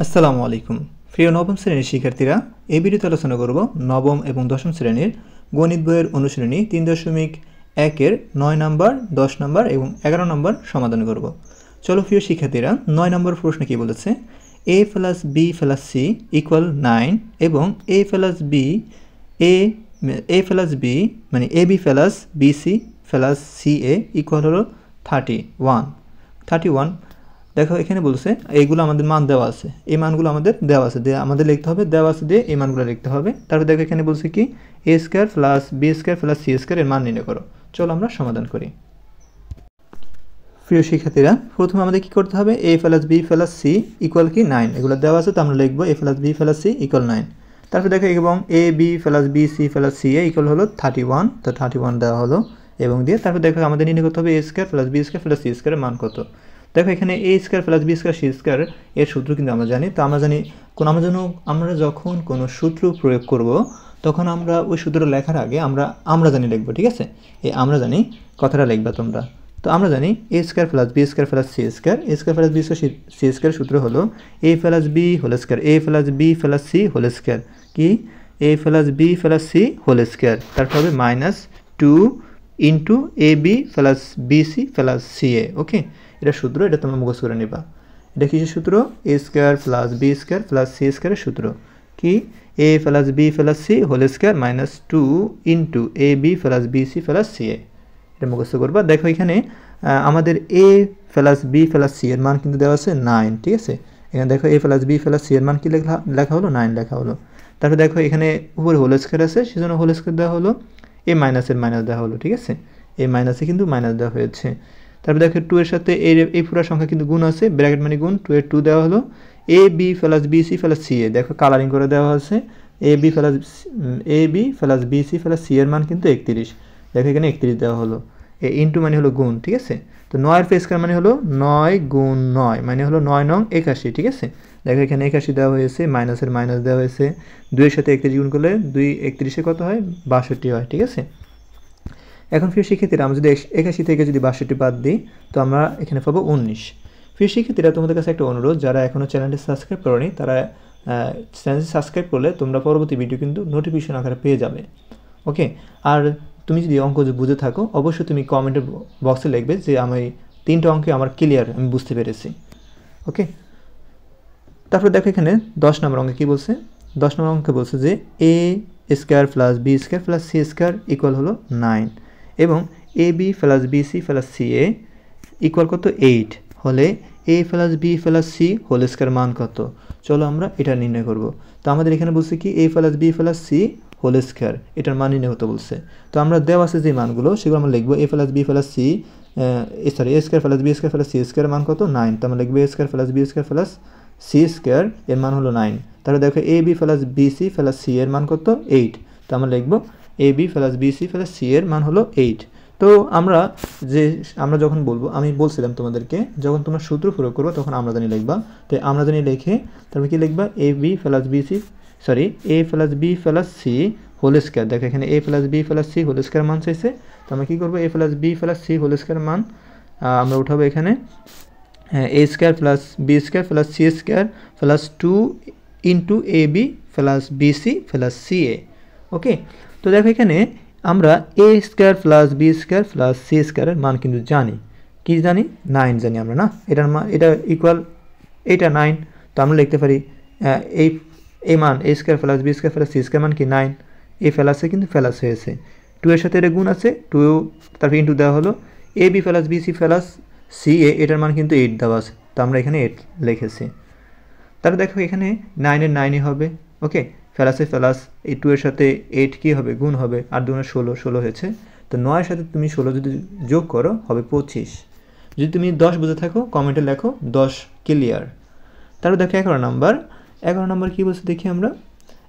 আসসালামু আলাইকুম প্রিয় নবম শ্রেণীর শিক্ষার্থীরা এই ভিডিওতে আলোচনা করব নবম এবং দশম শ্রেণীর গণিত বইয়ের অনুশীলনী 3.1-এর 9 নম্বর 10 নম্বর এবং 11 নম্বর সমাধান করব। চলো প্রিয় শিক্ষার্থীরা 9 নম্বর প্রশ্ন কি বলেছে, a + b + c = 9 এবং a + b মানে ab + bc + ca হলো 31। দেখো এখানে বলছে এইগুলো আমাদের মান দেওয়া আছে, এই মানগুলো আমাদের দেওয়া আছে, আমাদের লিখতে হবে, দেওয়া আছে দিয়ে এই মানগুলো লিখতে হবে। তারপর দেখো এখানে বলছে কি a² + b² + c² এর মান নির্ণয় করো। চলো আমরা সমাধান করি। প্রিয় শিক্ষার্থীরা প্রথমে আমাদের কি করতে হবে, a + b + c = কি 9, এগুলো দেওয়া আছে তো আমরা লিখব a + b + c = 9। তারপর দেখো এবং ab + bc + ca হলো 31, তো 31 দেওয়া হলো এবং দিয়ে তারপর দেখো আমাদের নির্ণয় করতে হবে a² + b² + c² এর মান কত। দেখো এখানে a² + b² c² এর সূত্র কিন্তু আমরা জানি, তো আমরা জানি আমরা যখন কোনো সূত্র প্রয়োগ করব তখন আমরা ওই সূত্র লেখার আগে আমরা জানি লিখব, ঠিক আছে? এই আমরা জানি কথাটা লিখবা তোমরা। তো আমরা জানি a² + b² + c², a² + b² c² সূত্র হলো a + b² a + b + c² কি a + b + c², তারপর হবে -2 * ab + bc + ca। ওকে, এটা সূত্র, এটা তোমরা মুখস্থ করে নিবা। এটা কিসের সূত্র? a² + b² + c² এর সূত্র কি a + b + c² -2 * ab + bc + ca। এটা মুখস্থ করবা। দেখো এখানে আমাদের a + b + c এর মান কিন্তু দেওয়া আছে 9, ঠিক আছে? এখানে দেখো a + b + c এর মান কি লেখা হলো 9 লেখা হলো। তারপর দেখো এখানে উপরে হোল স্কয়ার আছে, সেজন্য হোল স্কয়ার দেওয়া হলো, a মাইনাসের মাইনাস দেওয়া হলো, ঠিক আছে? এই মাইনাসে কিন্তু মাইনাস দেওয়া হয়েছে। তারপর দেখো 2 এর সাথে এই পুরো সংখ্যা কিন্তু গুণ আছে, ব্র্যাকেট মানে গুণ, 2 এর 2 দেওয়া হলো a b + bc + ca। দেখো কালারিং করে দেওয়া আছে a b + bc + c এর মান কিন্তু 31। দেখো এখানে 31 দেওয়া হলো, ইনটু মানে হলো গুণ, ঠিক আছে? তো 9 এর স্কয়ার মানে হলো 9 × 9 মানে হলো 9 নং 81, ঠিক আছে? দেখো এখানে 81 দেওয়া হয়েছে, মাইনাসের মাইনাস দেওয়া হয়েছে, 2 এর সাথে 31 গুণ করলে 2 31 এ কত হয়? 62 হয়, ঠিক আছে? এখন প্রিয় শিক্ষার্থীরা আমরা যদি 81 থেকে যদি 62 বাদ দিই তো আমরা এখানে পাবো 19। প্রিয় শিক্ষার্থীরা তোমাদের কাছে একটা অনুরোধ, যারা এখনও চ্যানেলটি সাবস্ক্রাইব করোনি তারা চ্যানেলটি সাবস্ক্রাইব করলে তোমরা পরবর্তী ভিডিও কিন্তু নোটিফিকেশন আকারে পেয়ে যাবে। ওকে, আর তুমি যদি অঙ্ক বুঝে থাকো অবশ্যই তুমি কমেন্টের বক্সে লিখবে যে আমি 3টা অঙ্কে আমার ক্লিয়ার, আমি বুঝতে পেরেছি। ওকে, তারপর দেখো এখানে 10 নম্বর অঙ্কে কী বলছে, 10 নম্বর অঙ্কে বলছে যে a² + b² + c² হলো 9 এবং ab + bc + ca কত? 8 হলে a + b + c² মান কত? চলো আমরা এটা নির্ণয় করব। তো আমাদের এখানে বলছে কি a + b + c² এটার মান নির্ণয় করতে বলছে। তো আমরা দেওয়া আছে যে মানগুলো সেগুলো আমরা লিখবো a + b + c a² + b² + c² মান কত? 9। তো আমরা লিখবো a² + b² + c² এর মান হলো 9। তাহলে দেখো ab + bc + c এর মান কত? 8। তো আমরা লিখবো ab + bc + c এর মান হলো 8। তো আমরা যখন বলবো, আমি বলছিলাম তোমাদেরকে যখন তোমরা সূত্র প্রয়োগ করবে তখন আমরা জানি লিখবা। তো আমরা জানি লিখে তারপর কি লিখবা a b + b + c²। দেখো এখানে a + b + c² মান চাইছে, তো আমরা কী করবো a + b + c² মান আমরা উঠাবো এখানে a² + b² + c² + 2 * ab + bc + ca। ওকে, তো দেখো এখানে আমরা a² + b² + c² এর মান কিন্তু জানি, কি জানি? 9 জানি আমরা, না? এটার মান এটা ইকুয়াল এটা 9। তো আমরা লিখতে পারি এই মান a² + b² + c² মান কি 9, এই ফেলাসে কিন্তু ফেলাস হয়েছে, 2 এর সাথে এটা গুণ আছে, 2 তারপর ইন্টু দেওয়া হলো ab + bc + ca এটার মান কিন্তু 8 দেওয়া আছে, তো আমরা এখানে 8 লিখেছি। তারপর দেখো এখানে 9 এর 9ই হবে। ওকে, ফেলাসে ফেলাস, এই 2 এর সাথে 8 কী হবে? গুণ হবে, আর 2 × 16 16 হয়েছে। তো 9 এর সাথে তুমি 16 যদি যোগ করো হবে 25। যদি তুমি 10 বুঝে থাকো কমেন্টে লেখো 10 ক্লিয়ার। তারপর দেখো 11 নম্বর কী বলছে দেখি আমরা।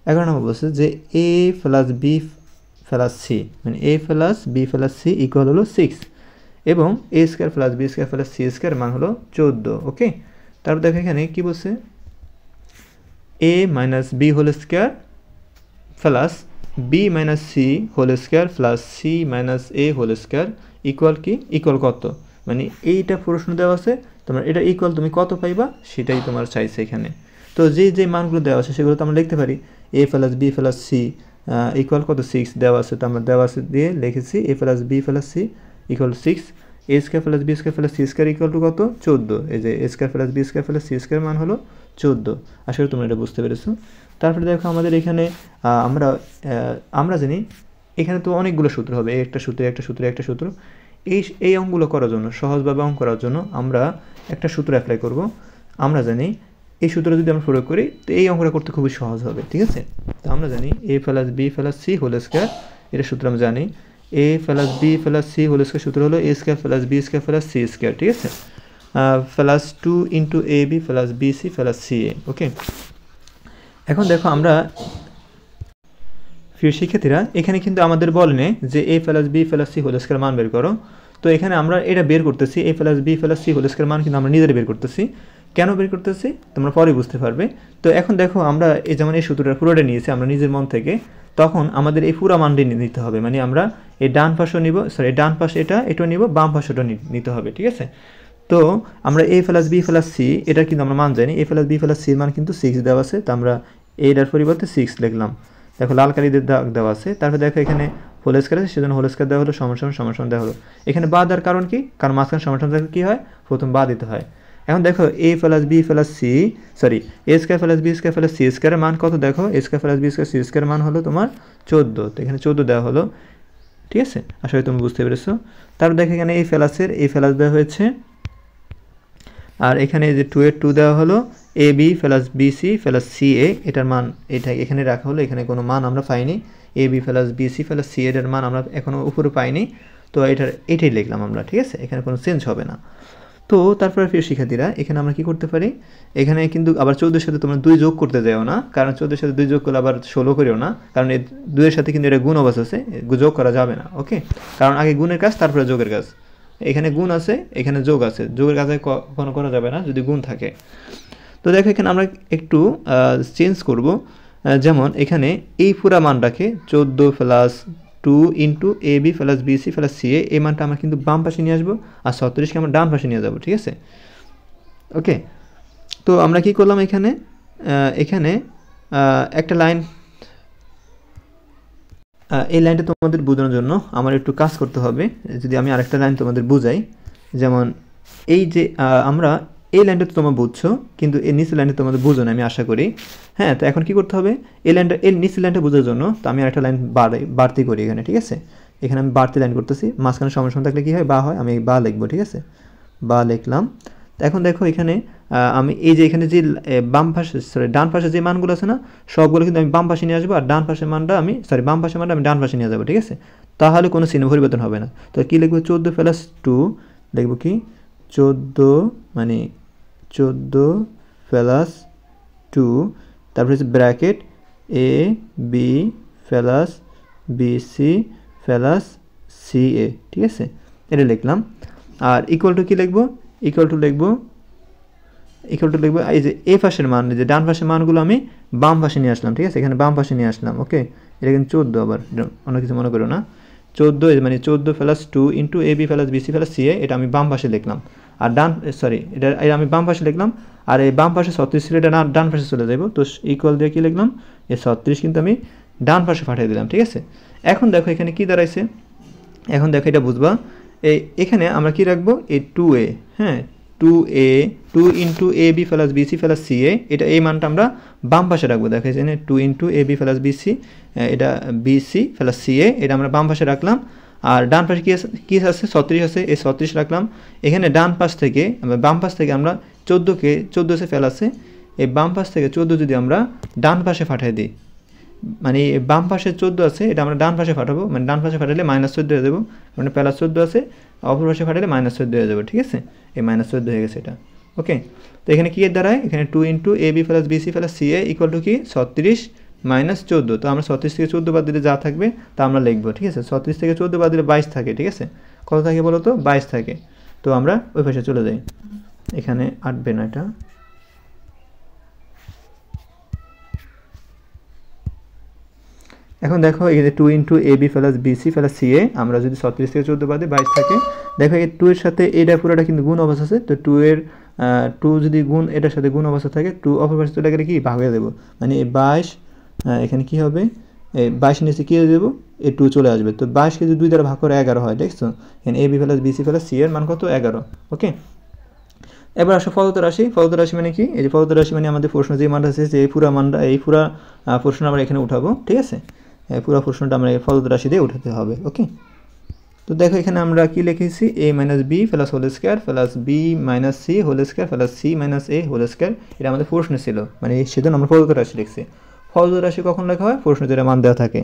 11 নম্বর বলছে যে a + b + c মানে a + b + c হলো 6 এবং a² + b² + c² মান হলো 14। ওকে, তারপর দেখো এখানে কী বলছে a - b² + b - c² + c a² কি কত? মানে এইটা প্রশ্ন দেওয়া আছে, তোমরা এটা তুমি কত পাইবা সেটাই তোমার চাইছে এখানে। তো যে মানগুলো দেওয়া আছে সেগুলো তো আমরা লিখতে পারি a plus b plus c equal কত 6 দেওয়া আছে, তো আমরা দেওয়া আছে দিয়ে লিখেছি a plus b plus c equal 6, a square plus b square plus c square equal to কত 14, এই যে a square plus b square plus c square মান হলো 14। আশা করি তোমরা এটা বুঝতে পেরেছো। তারপরে দেখো আমাদের এখানে আমরা জানি এখানে তো অনেকগুলো সূত্র হবে, একটা সূত্র। এই অঙ্কগুলো করার জন্য, সহজভাবে অঙ্ক করার জন্য আমরা একটা সূত্র অ্যাপ্লাই করব। আমরা জানি এই সূত্র যদি আমরা প্রয়োগ করি তো এই অঙ্কটা করতে খুবই সহজ হবে, ঠিক আছে। তো আমরা জানি a plus b plus c whole square, এটা সূত্র আমরা জানি a plus b plus c whole square সূত্র হলো a square plus b square plus c square, ঠিক আছে, plus 2 into ab plus bc plus ca। Okay, এখন দেখো আমরা প্রিয় শিক্ষার্থীরা এখানে কিন্তু আমাদের বলেনি যে a plus b plus c whole square মান বের করো। তো এখানে আমরা এটা বের করতেছি, a plus b plus c whole square মান কিন্তু আমরা নিজেরা বের করতেছি। কেন বের করতেছি তোমরা পরে বুঝতে পারবে। তো এখন দেখো আমরা এই যেমন এই সূত্রটা পুরোটা নিয়েছি আমরা নিজের মন থেকে, তখন আমাদের এই পুরো মানটি নিতে হবে, মানে আমরা এই ডান পাশও নিব, সরি ডান পাশে এটা নিব, বাম পাশেটা নিতে হবে, ঠিক আছে। তো আমরা a plus b plus c এটা কিন্তু আমরা মান জানি, a plus b plus c মান কিন্তু 6 দেওয়া আছে, তো আমরা এটার পরিবর্তে 6 লিখলাম। দেখো লাল কালিদের দাগ দেওয়া আছে, তারপর দেখো এখানে হোল স্কয়ার আছে সেজন্য হোল স্কয়ার দেওয়া হলো, সমান দেওয়া হলো। এখানে বা দেওয়ার কারণ কি, কারণ মাঝখানে সমান থাকলে কি হয়, প্রথম বা দিতে হয়। এখন দেখো a plus b plus c sorry a square plus b square plus c স্কয়ারের মান কত, দেখো a square plus b square c স্কয়ারের মান হলো তোমার 14, তো এখানে 14 দেওয়া হলো, ঠিক আছে। আশা করি তুমি বুঝতে পেরেছো। তারপর দেখো এখানে এই প্লাস দেওয়া হয়েছে, আর এখানে যে 2 এর 2 দেওয়া হলো, ab plus bc plus ca এটার মান এটা এখানে রাখা হলো, এখানে কোনো মান আমরা পাইনি, ab plus bc plus ca এর মান আমরা এখনো উপরে পাইনি, তো এটাই লিখলাম আমরা, ঠিক আছে, এখানে কোনো চেঞ্জ হবে না। তো তারপরে প্রিয় শিক্ষার্থীরা এখানে আমরা কি করতে পারি, এখানে কিন্তু আবার 14 এর সাথে তোমরা 2 যোগ করতে যাও না, কারণ 14 এর সাথে 2 যোগ করলে আবার 16 করিও না, কারণ এই 2 এর সাথে কিন্তু এটা গুণ অবস্থা আছে, যোগ করা যাবে না। ওকে, কারণ আগে গুণের কাজ তারপরে যোগের কাজ, এখানে গুণ আছে এখানে যোগ আছে, যোগের কাজে কখনো করা যাবে না যদি গুণ থাকে। তো দেখো এখানে আমরা একটু চেঞ্জ করব, যেমন এখানে এই পুরা মানটাকে 14 plus 2 into ab plus bc plus ca এই মানটা আমরা কিন্তু বাম পাশে নিয়ে আসবো, আর 36কে আমরা ডান পাশে নিয়ে যাবো, ঠিক আছে। ওকে, তো আমরা কি করলাম এখানে একটা লাইন, এই লাইনটা তোমাদের বোঝানোর জন্য আমার একটু কাজ করতে হবে। যদি আমি আরেকটা লাইন তোমাদের বুঝাই, যেমন এই যে আমরা এই লাইনটা তো তোমরা বুঝছো, কিন্তু এই নিচের লাইনটা তোমাদের বুঝো না আমি আশা করি। হ্যাঁ, তো এখন কি করতে হবে, এই নিচের লাইনটা বোঝার জন্য তো আমি আরেকটা লাইন বাড়তি করি এখানে, ঠিক আছে। এখানে আমি বাড়তি লাইন করতেছি, মাঝখানে সমান থাকলে কি হয়, বা হয়, আমি বা লিখবো, ঠিক আছে, বা লিখলাম। এখন দেখো এখানে আমি এই যে এখানে যে বাম পাশে ডান পাশে যে মানগুলো আছে না সবগুলো কিন্তু আমি বাম পাশে নিয়ে আসবো, আর বাম পাশের মানটা আমি ডান পাশে নিয়ে যাবো, ঠিক আছে। তাহলে কোনো চিহ্ন পরিবর্তন হবে না। তো কি লিখবো, 14 প্লাস 2 লিখবো কি 14 মানে 14 প্লাস 2, তারপরে হচ্ছে bracket a b plus bc plus ca, ঠিক আছে, এটা লিখলাম। আর ইকুয়াল টু কি লিখবো, ইকুয়াল টু লিখবো এই যে এ পাশের মান, যে ডান পাশের মানগুলো আমি বাম পাশে নিয়ে আসলাম, ঠিক আছে, এখানে বাম পাশে নিয়ে আসলাম। ওকে, এটা কিন্তু 14, আবার অন্য কিছু মনে করো না, 14 মানে 14 plus 2 into ab plus bc plus ca এটা আমি বাম পাশে লিখলাম, আর এটা আমি বাম পাশে লিখলাম, আর এই বাম পাশে 36 ছিল এটা ডান পাশে চলে যাবো, তো ইকুয়াল দিয়ে কি লিখলাম, এই 36 কিন্তু আমি ডান পাশে পাঠিয়ে দিলাম, ঠিক আছে। এখন দেখো এখানে কি দাঁড়াইছে, এখন দেখো এটা বুঝবা, এখানে আমরা কি রাখবো, এই 2a, হ্যাঁ 2 into ab plus bc plus ca এটা এই মানটা আমরা বাম পাশে রাখবো। দেখো এখানে 2 ইন্টু ab প্লাস bc এটা bc প্লাস ca এটা আমরা বাম পাশে রাখলাম, আর ডান পাশে কি আছে 36 আছে, এই 36 রাখলাম। এখানে ডান পাশ থেকে বাম পাশ থেকে আমরা 14 সে ফেলাছে, এই বাম পাশ থেকে 14 যদি আমরা ডান পাশে পাঠিয়ে দিই, মানে বাম পাশে 14 আছে এটা আমরা ডান পাশে পাঠাবো, মানে ডান পাশে পাঠালে -14 হয়ে যাবো, মানে প্লাস 14 আছে, অপর পাশে পাঠালে -14 হয়ে যাবে, ঠিক আছে, এই -14 হয়ে গেছে এটা। ওকে, তো এখানে কি এর দাঁড়ায়, এখানে 2 into ab plus bc plus ca equal to কি 36 মাইনাস 14, তো আমরা 36 থেকে 14 বাদ দিলে যা থাকবে তা আমরা লিখবো, ঠিক আছে। 36 থেকে 14 বাদ দিলে 22 থাকে, ঠিক আছে, কত থাকে বলো তো, 22 থাকে। তো আমরা ওই পাশে চলে যাই, এখানে আটবে না এটা। এখন দেখো এই যে 2 into ab plus bc plus ca আমরা যদি 36 থেকে 14 বাদে 22 থাকে, দেখো এই 2 এর সাথে এটা পুরোটা কিন্তু গুণ অবস্থা আছে, তো 2 এর টু যদি গুণ এটার সাথে গুণ অবস্থা থাকে, টু অপর পাশে চলে গেলে কি ভাগ হয়ে দেবো, মানে এই 22 এখানে কি হবে, এই 22 নিচে কী দেবো, এই টু চলে আসবে। তো 22কে যদি 2 দ্বারা ভাগ করে 11 হয়, দেখছো এখানে a b plus bc plus c এর মান কত, 11। ওকে, এবার আসো ফলত রাশি। ফলত রাশি মানে কি, এই যে ফলত রাশি মানে আমাদের প্রশ্ন যে মানটা আছে এই পুরা মানটা, এই পুরা প্রশ্ন আমরা এখানে উঠাবো, ঠিক আছে, পুরো প্রশ্নটা আমরা ফলত রাশি দিয়ে উঠাতে হবে। ওকে, তো দেখো এখানে আমরা কি লিখেছি, a minus b plus whole square plus b minus c whole square plus c minus a whole square, এটা আমাদের প্রশ্ন ছিল, মানে সেজন্য আমরা ফলত রাশি লিখছি। ফলত রাশি কখন লেখা হয়, প্রশ্ন যেটা মান দেওয়া থাকে।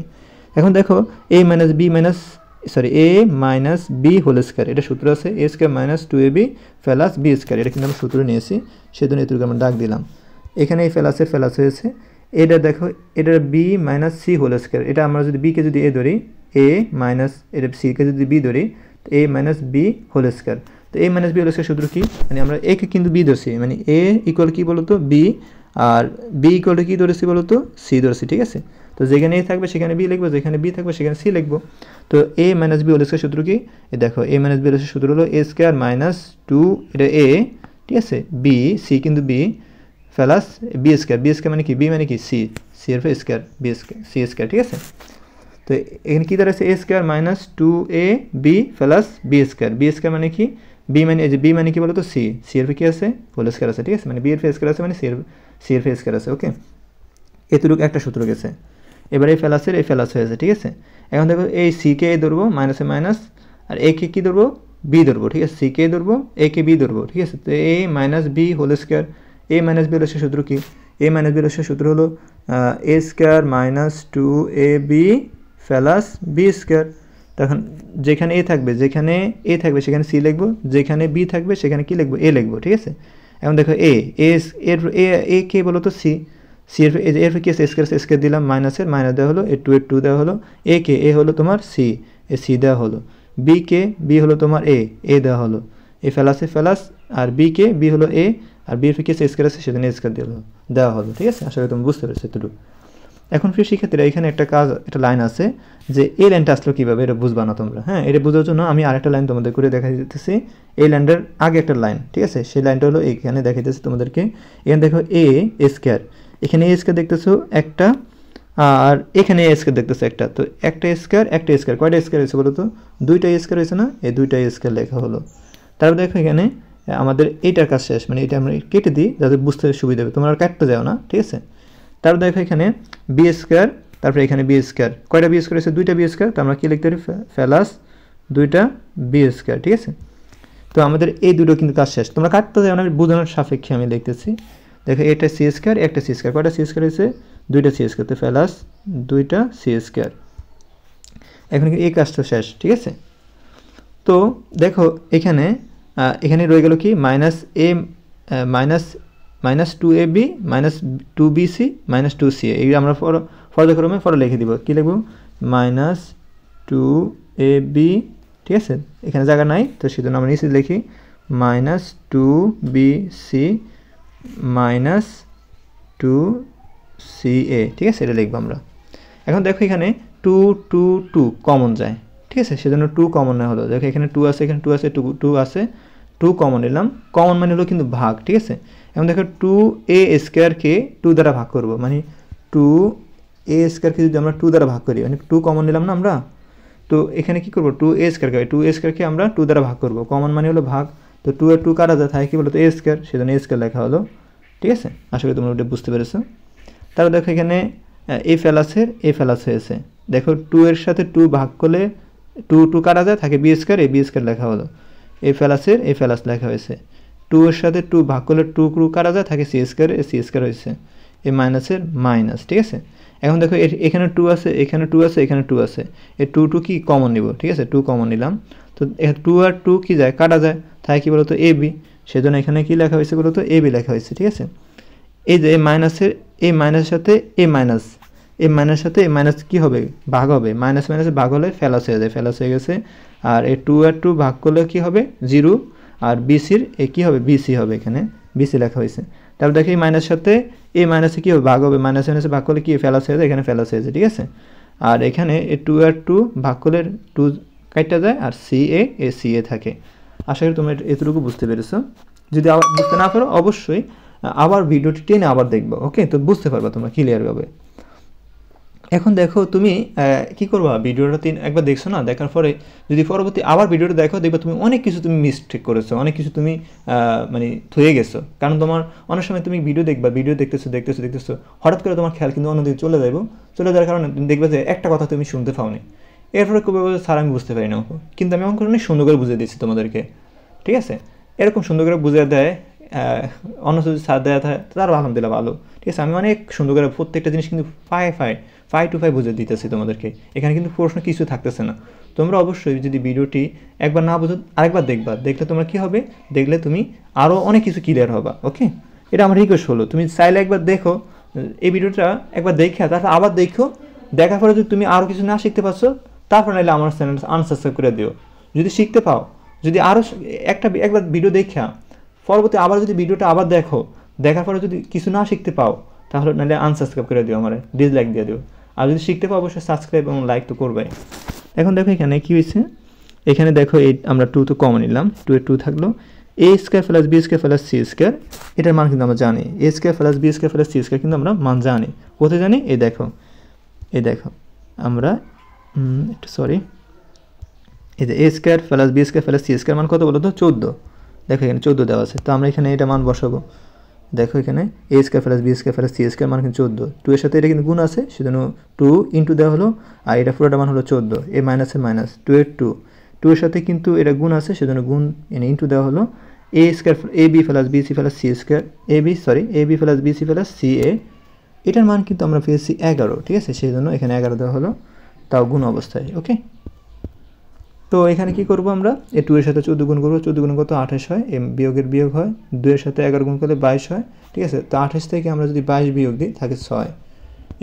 এখন দেখো a minus b minus a minus b whole square, এটা সূত্র আছে a square minus 2ab plus B square, এটা কিন্তু আমরা সূত্র নিয়েছি, সেজন্য এটুকু আমরা দাগ দিলাম। এখানে এই ফেলাসের ফেলাস হয়েছে, এটা দেখো এটা b minus c whole square, এটা আমরা যদি বিকে যদি এ ধরি, এ মাইনাস এটা সিকে যদি বি ধরি, তো a minus b whole square. তো a minus b whole square সূত্র কি, মানে আমরা একে কিন্তু বি ধরছি, মানে এ ইকুয়াল কি বলতো বি, আর বি ইকুয়াল কি ধরেছি বলতো সি ধরেছি, ঠিক আছে। তো যেখানে এ থাকবে সেখানে বি লিখবো, যেখানে বি থাকবে সেখানে সি লিখবো। তো a minus b whole square সূত্র কি, দেখো এ মাইনাস বি হোল স্কোয়ার সূত্র হলো এ স্কোয়ার মাইনাস 2 এটা এ, ঠিক আছে, বি সি কিন্তু B plus B square, B square মানে কি, বি মানে কি সি, সি এর square B square C square, ঠিক আছে। তো এখানে কী দাঁড়াচ্ছে A square minus 2ab plus B square, B square মানে কি, বি মানে এই যে বি মানে কি বলতো সি, সি এর কি আছে হোল স্কোয়ার আছে, ঠিক আছে, মানে বি এর স্কোয়ার আছে মানে সি এর স্কোয়ার আছে। ওকে, এতটুকু একটা সূত্র গেছে। এবার এই ফেলাসের এই ফেলাস হয়েছে, ঠিক আছে। এখন দেখো এই সিকে এ ধরবো, মাইনাসে মাইনাস, আর এ কে কী ধরবো, বি ধরবো, ঠিক আছে, সিকে ধরবো এ কে বি ধরবো, ঠিক আছে। তো a minus b whole square, a minus b whole square সূত্র কি, a minus b whole square সূত্র হলো a square minus 2ab plus B square. তখন যেখানে এ থাকবে সেখানে সি লিখবো, যেখানে বি থাকবে সেখানে কি লিখবো, এ লিখবো, ঠিক আছে। এখন দেখো এ কে বলো তো সি, সি এর কি আছে স্কোয়ার দিলাম, মাইনাসের মাইনাস দেওয়া হলো, এ 2 দেওয়া হলো, এ কে এ হলো তোমার সি, এ সি দেওয়া হলো, বি কে বি হলো তোমার এ দেওয়া হলো, এ ফেলাসে ফেলাস, আর বি কে বি হলো এ, আর বি এর কি আছে স্কোয়ার আছে সেজন্য স্কোয়ার দেওয়া হলো, ঠিক আছে। আসলে তুমি বুঝতে পেরেছো এতটুকু। এখন প্রিয় শিক্ষার্থীরা এখানে একটা লাইন আছে, যে এই লাইনটা আসলো কীভাবে, এটা বুঝবা না তোমরা, হ্যাঁ, এটা বোঝার জন্য আমি আরেকটা লাইন তোমাদের করে দেখা দিতেছি। এই লাইনটার আগে একটা লাইন, ঠিক আছে, সেই লাইনটা হলো এখানে দেখাইতেছি তোমাদেরকে। এখানে দেখো এ স্কোয়ার, এখানে এ স্কোয়ার দেখতেছো একটা, আর এখানে এ স্কোয়ার দেখতেছো একটা, তো একটা স্কোয়ার কয়টা স্কোয়ার হয়েছে বলো তো, 2টা স্কোয়ার হয়েছে না, এই 2টা স্কোয়ার লেখা হলো। তারপর দেখো এখানে আমাদের এইটার কাজ শেষ, মানে এটা আমরা কেটে দিই যাতে বুঝতে সুবিধা হবে, তোমরা আর কাটতে যাও না, ঠিক আছে। তারপর দেখো এখানে বি স্কোয়ার, তারপরে এখানে বি স্কোয়ার, কয়টা বি স্কোয়ার আছে, 2টা বি স্কোয়ার, তো আমরা কী লিখতে পারি ফেলাস 2টা বি স্কোয়ার, ঠিক আছে। তো আমাদের এই দুটো কিন্তু কাজ শেষ, তোমরা কাটতে যাও না, বোঝানোর সাপেক্ষে আমি লিখতেছি। দেখো এটা সি স্কোয়ার একটা সি স্কোয়ার, কয়টা সি স্কোয়ার হয়েছে, 2টা সি স্কোয়ার, তো ফেলাস 2টা সি স্কোয়ার। এখন এই কাজটা শেষ, ঠিক আছে। তো দেখো এখানে রয়ে গেল কি minus 2ab minus 2bc minus 2ca, এই আমরা পর্যায়ক্রমে পরে লিখে দিব, কী লিখব মাইনাস 2ab, ঠিক আছে, এখানে জায়গা নাই তো সেজন্য আমরা নিচে লিখি মাইনাস 2bc মাইনাস 2ca, ঠিক আছে, এটা লিখবো আমরা। এখন দেখো এখানে 2 কমন যায়, ঠিক আছে, সেজন্য 2 কমন না হলো, দেখো এখানে 2 আছে, এখানে 2 আছে, 2 আছে, 2 কমন নিলাম, কমন মানে হলো কিন্তু ভাগ, ঠিক আছে। এখন দেখো 2a স্কোয়ারকে 2 দ্বারা ভাগ করব, মানে 2a স্কোয়ারকে যদি আমরা 2 দ্বারা ভাগ করি, মানে 2 কমন নিলাম না আমরা, তো এখানে কি করব 2a স্কোয়ারকে আমরা 2 দ্বারা ভাগ করব, কমন মানে হলো ভাগ, তো 2 এর 2 কাটা যায়, তাই কি বলতো a স্কোয়ার, সেজন্য a স্কোয়ার লেখা হলো, ঠিক আছে। আশা করি তোমরা ওটা বুঝতে পেরেছো। তারপর দেখো এখানে এ ফেলাস হয়েছে, দেখো 2 এর সাথে 2 ভাগ করলে 2 কাটা যায়, থাকে বি স্কোয়ার লেখা হলো, এ ফেলাস লেখা হয়েছে। 2 এর সাথে 2 ভাগ করলে 2 কাটা যায়, থাকে সি স্কোয়ার হয়েছে, এই মাইনাসের মাইনাস, ঠিক আছে। এখন দেখো এখানে 2 আছে, এখানে 2 আছে, এখানে 2 আছে, এই 2 কি কমন নিব, ঠিক আছে, 2 কমন নিলাম, তো 2 আর 2 কি যায় কাটা যায়, তাই কি বলতো এ বি, সেজন্য এখানে কি লেখা হয়েছে বলতো এ বি লেখা হয়েছে, ঠিক আছে। এই যে এই মাইনাসের সাথে এই মাইনাস সাথে এই মাইনাস কী হবে ভাগ হবে, মাইনাস ভাগ হলে ফেলাস হয়ে যায়, ফেলাস হয়ে গেছে। আর এই 2 আর 2 ভাগ করলে কী হবে 0, আর বিসির কী হবে বিসি হবে, এখানে বিসি লেখা হয়েছে। তারপর দেখি মাইনাস সাথে এই মাইনাসে কী হবে ভাগ হবে, মাইনাসে ভাগ করলে কি ফেলাস হয়ে যায়, এখানে ফেলাস হয়েছে, ঠিক আছে। আর এখানে এই 2 আর 2 ভাগ করলে 2 কাটা যায়, আর সি এ থাকে। আশা করি তোমরা এতটুকু বুঝতে পেরেছো। যদি আবার বুঝতে না পারো অবশ্যই আবার ভিডিওটি টেনে আবার দেখবো, ওকে? তো বুঝতে পারবা তোমরা ক্লিয়ারভাবে। এখন দেখো তুমি কি করবা, ভিডিওটা একবার দেখছো না, দেখার পরে যদি পরবর্তী আবার ভিডিওটা দেখো, দেখবে তুমি অনেক কিছু তুমি মিস্টেক করেছো, অনেক কিছু তুমি মানে থয়ে গেছো। কারণ তোমার অনেক সময় তুমি ভিডিও দেখবা, ভিডিও দেখতেছো হঠাৎ করে তোমার খেয়াল কিন্তু অন্যদিকে চলে যাওয়ার কারণে তুমি দেখবে যে একটা কথা তুমি শুনতে পাওনি। এরপরে কবে বলবে স্যার আমি বুঝতে পারি না, কিন্তু আমি অনেক অনেক সুন্দর করে বুঝিয়ে দিচ্ছি তোমাদেরকে, ঠিক আছে? এরকম সুন্দর করে বুঝিয়ে দেয় অন্য যদি স্যার দেওয়া থাকে তারও আলহামদুলিল্লাহ ভালো, ঠিক আছে? আমি অনেক সুন্দর করে প্রত্যেকটা জিনিস কিন্তু 5 to 5 বুঝে দিতেছি তোমাদেরকে, এখানে কিন্তু প্রশ্ন কিছু থাকতেছে না। তোমরা অবশ্যই যদি ভিডিওটি একবার না বুঝো আরেকবার দেখলে তোমরা কী হবে, দেখলে তুমি আরও অনেক কিছু ক্লিয়ার হবা, ওকে? এটা আমার রিকোয়েস্ট হলো, তুমি চাইলে একবার দেখো এই ভিডিওটা, একবার দেখে তারপর আবার দেখো, দেখার পরে যদি তুমি আরও কিছু না শিখতে পারছো তারপর নাহলে আমার চ্যানেল আনসাবস্ক্রাইব করে দিও। যদি শিখতে পাও, যদি আরও একবার ভিডিও দেখা পরবর্তী আবার যদি ভিডিওটা আবার দেখো, দেখার পরে যদি কিছু না শিখতে পাও তাহলে নাহলে আনসাবস্ক্রাইব করে দিও, আমার ডিসলাইক দিয়ে দিও। আর যদি শিখতে পাও অবশ্যই সাবস্ক্রাইব এবং লাইক তো করবে। এখন দেখো এখানে কী হয়েছে, এখানে দেখো এই আমরা 2 তো কমন নিলাম, 2 এর 2 থাকলো, a square plus B square plus c square, এটার মান কিন্তু আমরা জানি, a square plus B square plus c square কিন্তু আমরা মান জানি। কোথায় জানি, এই দেখো আমরা একটু সরি, এই যে a square plus B square plus c square মান কত বলো তো, 14। দেখো এখানে 14 দেওয়া আছে, তো আমরা এখানে এটা মান বসাবো। দেখো এখানে a square plus B square plus c square মান কিন্তু 14, 2 এর সাথে এটা কিন্তু গুণ আছে, সেজন্য 2 ইন্টু দেওয়া হলো, আর এটা পুরোটা মান হলো 14, এ মাইনাসে মাইনাস 2 এর 2 এর সাথে কিন্তু এটা গুণ আছে, সেজন্য গুণ এনে ইন্টু দেওয়া হলো, a square a b plus b c plus c square a b plus b c plus c a, এটার মান কিন্তু আমরা পেয়েছি 11, ঠিক আছে? সেই জন্য এখানে 11 দেওয়া হলো, তাও গুণ অবস্থায়, ওকে? তো এখানে কি করব আমরা, এই 2 এর সাথে 14 গুণ করবো, 14 গুণ কত 28 হয়, বিয়োগের বিয়োগ হয়, 2 এর সাথে 11 গুণ করলে 22 হয়, ঠিক আছে? তো 28 থেকে আমরা যদি 22 বিয়োগ দিই থাকে 6,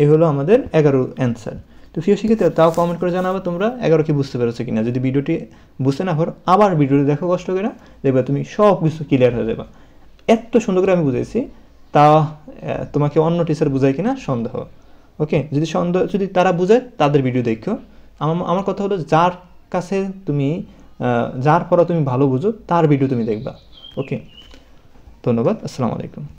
এই হলো আমাদের 11 অ্যান্সার। তো প্রিয় শিক্ষার্থীরা তাও কমেন্ট করে জানাবো তোমরা 11 কি বুঝতে পেরেছো কিনা। যদি ভিডিওটি বুঝতে না পারো আবার ভিডিওটি দেখো কষ্ট করে, দেখবে তুমি সব কিছু ক্লিয়ার হয়ে যাবে। এত সুন্দর করে আমি বুঝাইছি, তা তোমাকে অন্য টিচার বুঝায় কিনা সন্দেহ, ওকে? যদি তারা বুঝায় তাদের ভিডিও দেখো। আমার কথা হলো যার কাছে তুমি যার পড়া তুমি ভালো বুঝো তার ভিডিও তুমি দেখবা, ওকে? ধন্যবাদ, আসসালামু আলাইকুম।